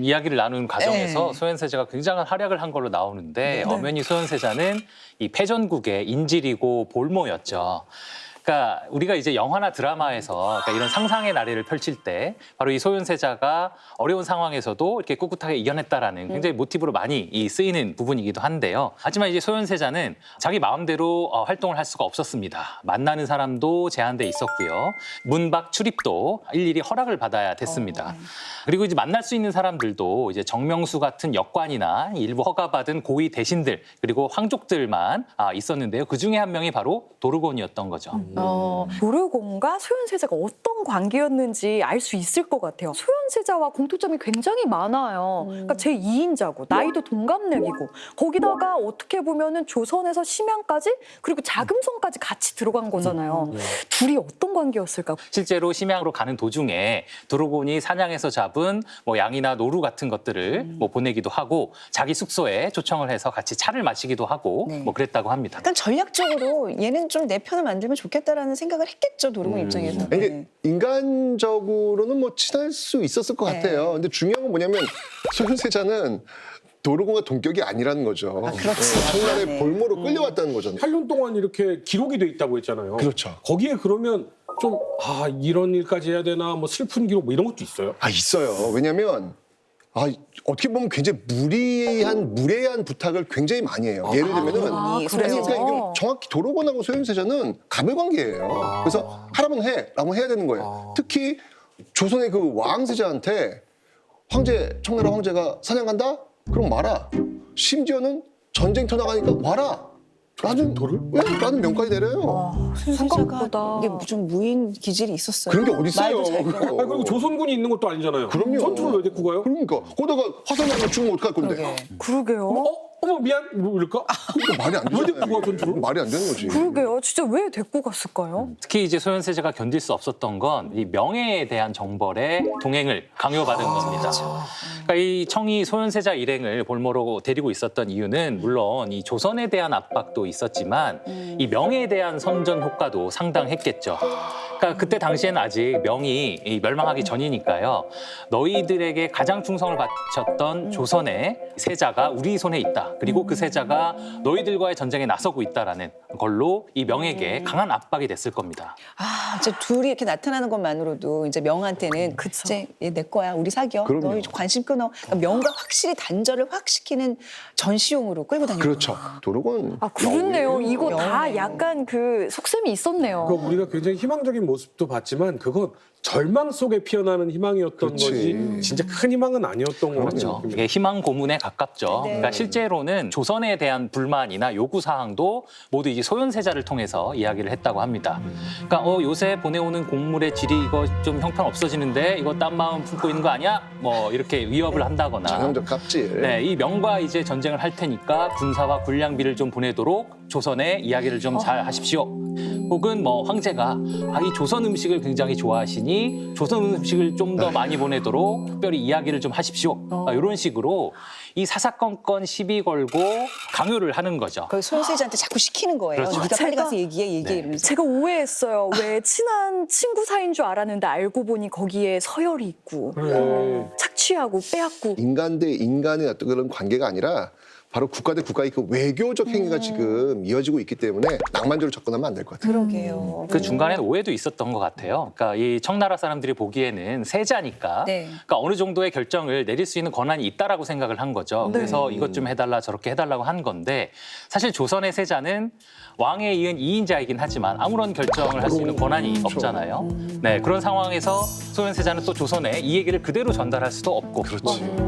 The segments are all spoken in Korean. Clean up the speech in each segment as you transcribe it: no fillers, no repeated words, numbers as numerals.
이야기를 나누는 과정에서 네. 소현세자가 굉장한 활약을 한 걸로 나오는데 네. 엄연히 소현세자는 이 패전국의 인질이고 볼모였죠. 그러니까 우리가 이제 영화나 드라마에서 그러니까 이런 상상의 나래를 펼칠 때 바로 이 소현세자가 어려운 상황에서도 이렇게 꿋꿋하게 이겨냈다라는 굉장히 모티브로 많이 쓰이는 부분이기도 한데요. 하지만 이제 소현세자는 자기 마음대로 활동을 할 수가 없었습니다. 만나는 사람도 제한돼 있었고요. 문 밖 출입도 일일이 허락을 받아야 됐습니다. 그리고 이제 만날 수 있는 사람들도 이제 정명수 같은 역관이나 일부 허가받은 고위 대신들 그리고 황족들만 있었는데요. 그 중에 한 명이 바로 도르곤이었던 거죠. 도르곤과 소현세자가 어떤 관계였는지 알 수 있을 것 같아요. 소현세자와 공통점이 굉장히 많아요. 그러니까 제2인자고 나이도 동갑내기고 거기다가 어떻게 보면은 조선에서 심양까지 그리고 자금성까지 같이 들어간 거잖아요. 둘이 어떤 관계였을까? 실제로 심양으로 가는 도중에 도르곤이 사냥해서 잡은 뭐 양이나 노루 같은 것들을 뭐 보내기도 하고 자기 숙소에 초청을 해서 같이 차를 마시기도 하고 네. 뭐 그랬다고 합니다. 약간 전략적으로 얘는 좀 내 편을 만들면 좋겠다라는 생각을 했겠죠, 도르곤 입장에서. 이게 인간적으로는 뭐 친할 수 있었을 것 같아요. 근데 중요한 건 뭐냐면 소현세자는 도르곤과 동격이 아니라는 거죠. 그렇지. 청나라의 네. 볼모로 끌려왔다는 거잖아요. 8년 동안 이렇게 기록이 돼 있다고 했잖아요. 그렇죠. 거기에 그러면 좀 이런 일까지 해야 되나 뭐 슬픈 기록 뭐 이런 것도 있어요? 있어요. 왜냐면 어떻게 보면 굉장히 무례한 부탁을 굉장히 많이 해요. 예를 들면은 그래요? 그러니까 이게 정확히 도르곤하고 소현세자는 가불관계예요. 그래서 하라면 해라고 해야 되는 거예요. 특히 조선의 그 왕세자한테 청나라 황제가 사냥 간다? 그럼 와라. 심지어는 전쟁터 나가니까 와라. 나는 명까지 내려요. 생각보다. 이게 좀 무인 기질이 있었어요. 그런 게 어딨어요. 말도 잘 들어요. 그리고 조선군이 있는 것도 아니잖아요. 그럼요. 전투를 왜 데리고 가요? 그러니까 거기다가 화살 맞으면 죽으면 어떡할 건데. 그러게. 그러게요. 어머 미안 뭐 이럴까? 그러니까 말이 안 왜 되잖아요. 데리고 가, 전투를? 말이 안 되는 거지. 그러게요. 진짜 왜 데리고 갔을까요? 특히 이제 소현세자가 견딜 수 없었던 건 이 명예에 대한 정벌의 동행을 강요받은 겁니다. 그러니까 이 청이 소현세자 일행을 볼모로 데리고 있었던 이유는 물론 이 조선에 대한 압박도 있었지만 이 명예에 대한 선전 효과도 상당했겠죠. 그러니까 그때 당시에는 아직 명이 멸망하기 전이니까요. 너희들에게 가장 충성을 바쳤던 조선의 세자가 우리 손에 있다. 그리고 그 세자가 너희들과의 전쟁에 나서고 있다라는 걸로 이 명에게 강한 압박이 됐을 겁니다. 이제 둘이 이렇게 나타나는 것만으로도 이제 명한테는 그쵸. 이제 얘 내 거야, 우리 사겨. 그럼요. 너희 관심 끊어. 그러니까 명과 확실히 단절을 확 시키는 전시용으로 끌고 다니는 그렇죠. 도르곤. 그렇네요. 이거 다 영예요. 약간 그 속셈이 있었네요. 그러니까 우리가 굉장히 희망적인 모습도 봤지만 그건 절망 속에 피어나는 희망이었던 그렇지. 거지 진짜 큰 희망은 아니었던 것 그렇죠. 같아요. 이게 희망 고문에 가깝죠. 네. 그러니까 실제로는 조선에 대한 불만이나 요구 사항도 모두 이제 소현세자를 통해서 이야기를 했다고 합니다. 그러니까 요새 보내오는 곡물의 질이 이거 좀 형편 없어지는데 이거 딴 마음 품고 있는 거 아니야? 뭐 이렇게 위협을 한다거나. 전형적 갑질. 네, 이 명과 이제 전쟁을 할 테니까 군사와 군량비를 좀 보내도록 조선에 이야기를 좀 잘 하십시오. 혹은 뭐 황제가 이 조선 음식을 굉장히 좋아하시니 조선 음식을 좀 더 많이 보내도록 특별히 이야기를 좀 하십시오. 이런 식으로 이 사사건건 시비 걸고 강요를 하는 거죠. 그 소현세자한테 자꾸 시키는 거예요. 그렇죠. 네가 빨리 제가- 가서 얘기해 네. 이러면서. 제가 오해했어요. 왜 친한 친구 사이인 줄 알았는데 알고 보니 거기에 서열이 있고 그래. 착취하고 빼앗고 인간 대 인간의 어떤 그런 관계가 아니라 바로 국가 대 국가의 그 외교적 행위가 지금 이어지고 있기 때문에 낭만적으로 접근하면 안 될 것 같아요. 그러게요. 그 중간에는 오해도 있었던 것 같아요. 그러니까 이 청나라 사람들이 보기에는 세자니까 네. 그러니까 어느 정도의 결정을 내릴 수 있는 권한이 있다라고 생각을 한 거죠. 네. 그래서 이것 좀 해달라 저렇게 해달라고 한 건데 사실 조선의 세자는 왕에 이은 2인자이긴 하지만 아무런 결정을 할 수 있는 권한이 없잖아요. 네, 그런 상황에서 소현세자는 또 조선에 이 얘기를 그대로 전달할 수도 없고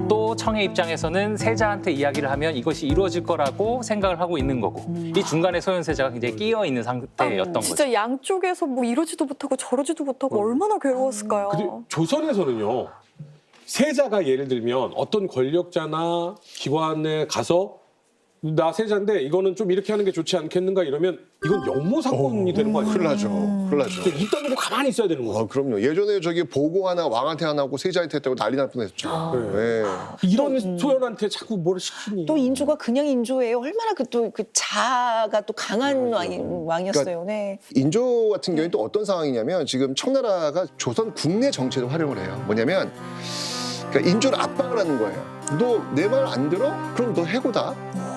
또 청의 입장에서는 세자한테 이야기를 하면 이것이 이루어질 거라고 생각을 하고 있는 거고 이 중간에 소현세자가 굉장히 끼어 있는 상태였던 거죠. 진짜 양쪽에서 뭐 이러지도 못하고 저러지도 못하고 얼마나 괴로웠을까요? 근데 조선에서는요. 세자가 예를 들면 어떤 권력자나 기관에 가서 나 세자인데 이거는 좀 이렇게 하는 게 좋지 않겠는가 이러면 이건 역모 사건이 되는 거 아니에요? 큰일 나죠. 큰일 나죠. 입 다물고 가만히 있어야 되는 거죠. 그럼요. 예전에 저기 보고 하나 왕한테 하나 하고 세자한테 했다고 난리 날 뻔했죠. 네. 이런 소연한테 자꾸 뭘 시키니. 또 인조가 그냥 인조예요. 얼마나 그 자아가 또 강한 왕이었어요. 네. 인조 같은 경우에 또 어떤 상황이냐면 지금 청나라가 조선 국내 정치를 활용을 해요. 뭐냐면 그러니까 인조를 압박을 하는 거예요. 너 내 말 안 들어? 그럼 너 해고다.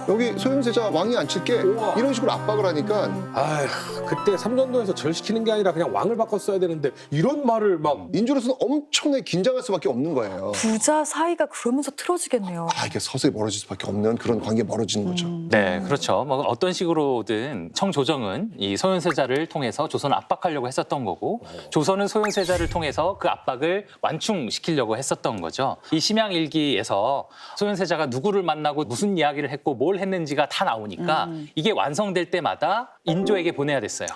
여기 소현세자 왕이 안 칠게. 우와. 이런 식으로 압박을 하니까 아휴, 그때 삼전도에서 절시키는 게 아니라 그냥 왕을 바꿨어야 되는데 이런 말을 막 인조로서는 엄청나게 긴장할 수밖에 없는 거예요. 부자 사이가 그러면서 틀어지겠네요. 아, 이게 서서히 멀어질 수밖에 없는 그런 관계가 멀어지는 거죠. 네, 그렇죠. 뭐 어떤 식으로든 청조정은 이 소현세자를 통해서 조선을 압박하려고 했었던 거고, 조선은 소현세자를 통해서 그 압박을 완충시키려고 했었던 거죠. 이 심양일기에서 소현세자가 누구를 만나고 무슨 이야기를 했고 뭘 했는지가 다 나오니까 이게 완성될 때마다 인조에게 보내야 됐어요.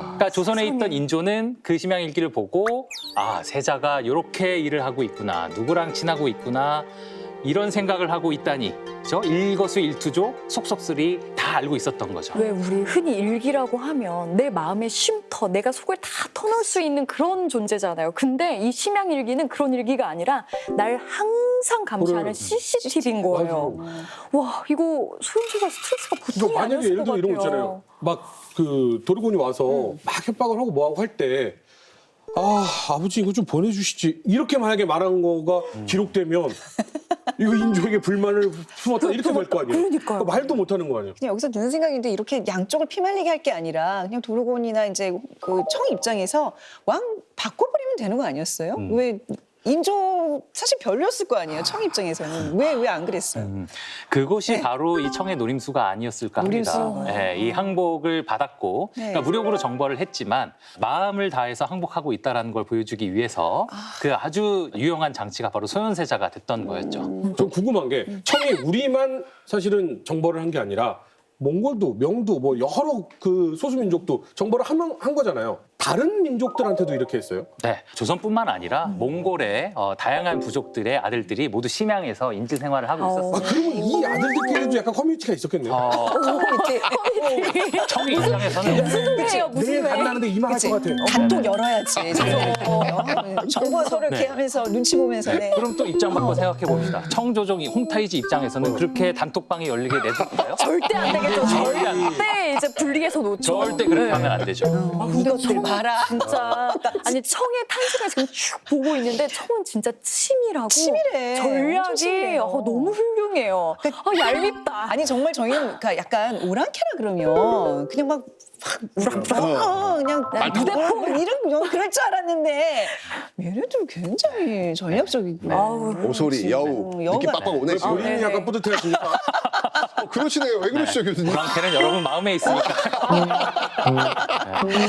그러니까 조선에 있던 인조는 그 심양일기를 보고 아, 세자가 이렇게 일을 하고 있구나, 누구랑 친하고 있구나, 이런 생각을 하고 있다니, 그죠? 일거수일투족, 속속들이 다 알고 있었던 거죠. 왜 우리 흔히 일기라고 하면 내 마음의 쉼터, 내가 속을 다 터놓을 수 있는 그런 존재잖아요. 근데 이 심양일기는 그런 일기가 아니라 날 항상 감시하는 그래. CCTV인 거예요. 와, 이거 소현세자 스트레스가 이거 보통이 만약에 아니었을 예를 것 들어 이런 거 같아요. 있잖아요. 막 그 도르곤이 와서 막 협박을 하고 뭐하고 할 때 아, 아버지 이거 좀 보내주시지. 이렇게 만약에 말한 거가 기록되면 이거 인조에게 불만을 품었다 이렇게 될 거 아니에요. 그러니까요. 말도 못하는 거 아니에요. 그냥 여기서 드는 생각인데 이렇게 양쪽을 피말리게 할 게 아니라 그냥 도르곤이나 이제 그 청 입장에서 왕 바꿔버리면 되는 거 아니었어요? 왜 인조 사실 별로였을 거 아니에요? 청 입장에서는 왜 안 그랬어요? 그것이 바로 이 청의 노림수가 아니었을까 합니다. 노림수. 네, 이 항복을 받았고, 네. 그러니까 무력으로 정벌을 했지만 마음을 다해서 항복하고 있다는 걸 보여주기 위해서 그 아주 유용한 장치가 바로 소현세자가 됐던 거였죠. 좀 궁금한 게 청이 우리만 사실은 정벌을 한 게 아니라 몽골도, 명도, 뭐 여러 그 소수민족도 정벌을 한 거잖아요. 다른 민족들한테도 이렇게 했어요? 네, 조선뿐만 아니라 몽골의 다양한 부족들의 아들들이 모두 심양에서 인질 생활을 하고 아, 있었어요. 그러면 이 아들들끼리도 약간 커뮤니티가 있었겠네요. 청의 입장에서는 무슨 회예요? 무슨 내일 회? 간다는데 이만할 것 같아. 단톡 열어야지. 정보 서로 이렇게 하면서 눈치 보면서. 네. 그럼 또 입장 바꿔 생각해 봅시다. 청조정이 홍타이지 입장에서는 그렇게 단톡방이 열리게 내둘까요? 절대 안 되겠죠. 절대 안 절대 이제 분리해서 놓죠. 절대 그렇게 하면 안 되죠. 아, 근데 이것들 봐라. 진짜 아니 청의 탄생을 지금 쭉 보고 있는데 청은 진짜 치밀하고 치밀해. 엄청 전략이 치밀해요. 너무 훌륭해요. 얄밉다. 아니 정말 저희는 그러니까 약간 오랑캐라 그러면 그냥 막 우락부락 그냥 무대포 이런 그럴 줄 알았는데 얘네들 굉장히 전략적이고. 아우, 오소리, 여우 여우가 느낌 빡빡 오네 지금. 본인이 약간 뿌듯해하시니까. 그러시네요. 왜 그러시죠, 교수님? 오랑캐는 여러분 마음에 있으니까.